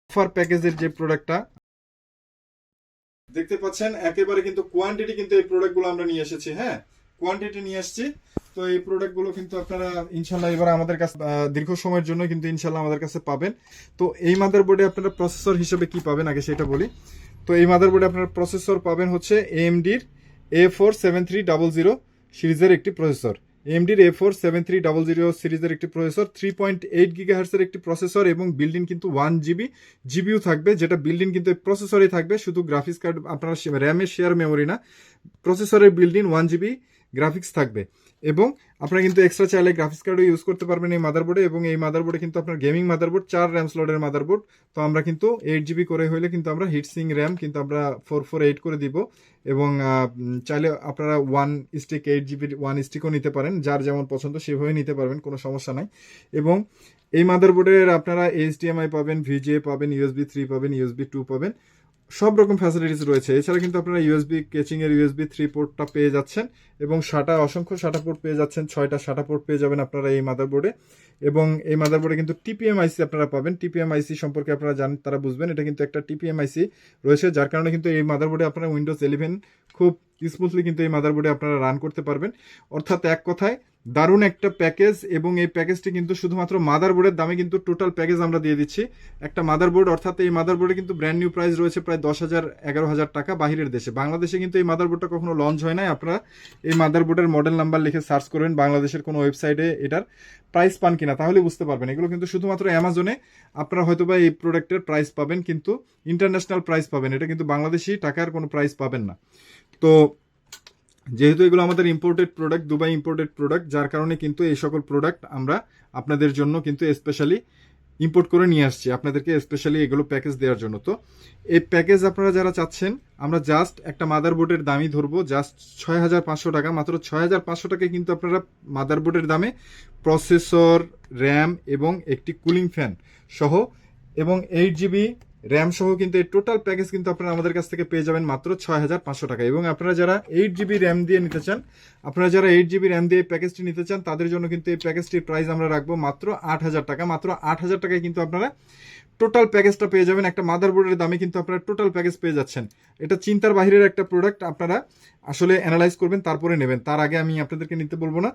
Offer প্যাকেজের যে প্রোডাক্টটা দেখতে পাচ্ছেন, একেবারে কিন্তু কোয়ান্টিটি কিন্তু এই প্রোডাক্টগুলো আমরা নিয়ে এসেছি। হ্যাঁ, কোয়ান্টিটি নিয়ে আসছি। তো এই প্রোডাক্টগুলো কিন্তু আপনারা ইনশাল্লাহ এবার আমাদের কাছে দীর্ঘ সময়ের জন্য কিন্তু ইনশাল্লাহ আমাদের কাছে পাবেন। তো এই মাদারবোর্ডে আপনারা প্রসেসর হিসেবে কি পাবেন আগে সেটা বলি। তো এই মাদারবোর্ডে আপনারা প্রসেসর পাবেন হচ্ছে এএমডির A47300 সিরিজের একটি প্রসেসর। এএমডির A47300 সিরিজের একটি প্রসেসর, 3.8 গিগাহার্টসের একটি প্রসেসর এবং বিল্ডিং কিন্তু 1 GB জিবিও থাকবে, যেটা বিল্ডিং কিন্তু প্রসেসরে থাকবে, শুধু গ্রাফিক্স কার্ড আপনারা র্যামের শেয়ার মেমোরি না, প্রসেসরের বিল্ডিং 1 GB গ্রাফিক্স থাকবে। এবং আপনারা কিন্তু এক্সট্রা চাইলে গ্রাফিক্স কার্ডও ইউজ করতে পারবেন এই মাদারবোর্ডে। এবং এই মাদারবোর্ডে কিন্তু আপনার গেমিং মাদারবোর্ড, 4 র্যাম স্লটের মাদারবোর্ড। তো আমরা কিন্তু 8 GB করে হইলে কিন্তু আমরা হিটসিং র্যাম কিন্তু আমরা 448 করে দিব। এবং চাইলে আপনারা 1:8 GB 1 স্টিকও নিতে পারেন, যার যেমন পছন্দ সেভাবে নিতে পারবেন, কোনো সমস্যা নাই। এবং এই মাদারবোর্ডের আপনারা HDMI পাবেন, VGA পাবেন, USB 3 পাবেন, USB 2 পাবেন, সব রকম ফ্যাসিলিটিস রয়েছে। এছাড়া কিন্তু আপনারা ইউএসবি কেচিং এর USB 3 পোর্টটা পেয়ে যাচ্ছেন এবং অসংখ্য সাটা পোর্ট পেয়ে যাচ্ছেন, 6টা সাটা পোর্ট পেয়ে যাবেন আপনারা এই মাদারবোর্ডে। এবং এই মাদারবোর্ডে কিন্তু TPM IC আপনারা পাবেন। TPM IC সম্পর্কে আপনারা জানেন, তারা বুঝবেন, এটা কিন্তু একটা TPM IC রয়েছে, যার কারণে কিন্তু এই মাদারবোর্ডে আপনারা উইন্ডোজ 11 খুব স্মুথলি কিন্তু এই মাদারবোর্ডে আপনারা রান করতে পারবেন। অর্থাৎ এক কথায় দারুণ একটা প্যাকেজ। এবং এই প্যাকেজটি কিন্তু শুধুমাত্র মাদারবোর্ডের দামে কিন্তু টোটাল প্যাকেজ আমরা দিয়ে দিচ্ছি। একটা মাদারবোর্ড, অর্থাৎ এই মাদারবোর্ডে কিন্তু ব্র্যান্ড নিউ প্রাইস রয়েছে প্রায় 10,000 11,000 টাকা বাহিরের দেশে। বাংলাদেশে কিন্তু এই মাদারবোর্ডটা কখনো লঞ্চ হয় নাই। আপনারা এই মাদারবোর্ডের মডেল নাম্বার লিখে সার্চ করবেন বাংলাদেশের কোনো ওয়েবসাইটে এটার প্রাইস পান কিনা, তাহলে বুঝতে পারবেন। এগুলো কিন্তু শুধুমাত্র অ্যামাজনে আপনারা হয়তো বা এই প্রোডাক্টের প্রাইস পাবেন, কিন্তু ইন্টারন্যাশনাল প্রাইস পাবেন, এটা কিন্তু বাংলাদেশি টাকার কোনো প্রাইস পাবেন না। তো যেহেতু এগুলো আমাদের imported product, Dubai imported product, যার কারণে কিন্তু এই সকল প্রোডাক্ট আমরা আপনাদের জন্য কিন্তু স্পেশালি ইম্পোর্ট করে নিয়ে আসছি, আপনাদেরকে স্পেশালি এগুলো প্যাকেজ দেওয়ার জন্য। তো এই প্যাকেজ আপনারা যারা চাচ্ছেন, আমরা জাস্ট একটা মাদারবোর্ডের দামই ধরবো, জাস্ট 6,500 টাকা, মাত্র 6,500 টাকায় কিন্তু আপনারা মাদারবোর্ডের দামে প্রসেসর, র্যাম এবং একটি কুলিং ফ্যান সহ এবং 8 GB র্যাম সহ কিন্তু এই টোটাল প্যাকেজ কিন্তু আপনারা আমাদের কাছ থেকে পেয়ে যাবেন মাত্র 6,500 টাকা। এবং আপনারা যারা 8 GB র্যাম দিয়ে নিতে চান, আপনারা যারা 8 GB র্যাম দিয়ে প্যাকেজটি নিতে চান, তাদের জন্য কিন্তু এই প্যাকেজটির প্রাইস আমরা রাখবো মাত্র 8,000 টাকা। মাত্র 8,000 টাকায় কিন্তু আপনারা টোটাল প্যাকেজটা পেয়ে যাবেন। একটা মাদারবোর্ডের দামে কিন্তু আপনারা টোটাল প্যাকেজ পেয়ে যাচ্ছেন। এটা চিন্তার বাহিরের একটা প্রোডাক্ট, আপনারা আসলে অ্যানালাইজ করবেন, তারপরে নেবেন। তার আগে আমি আপনাদেরকে নিতে বলবো না।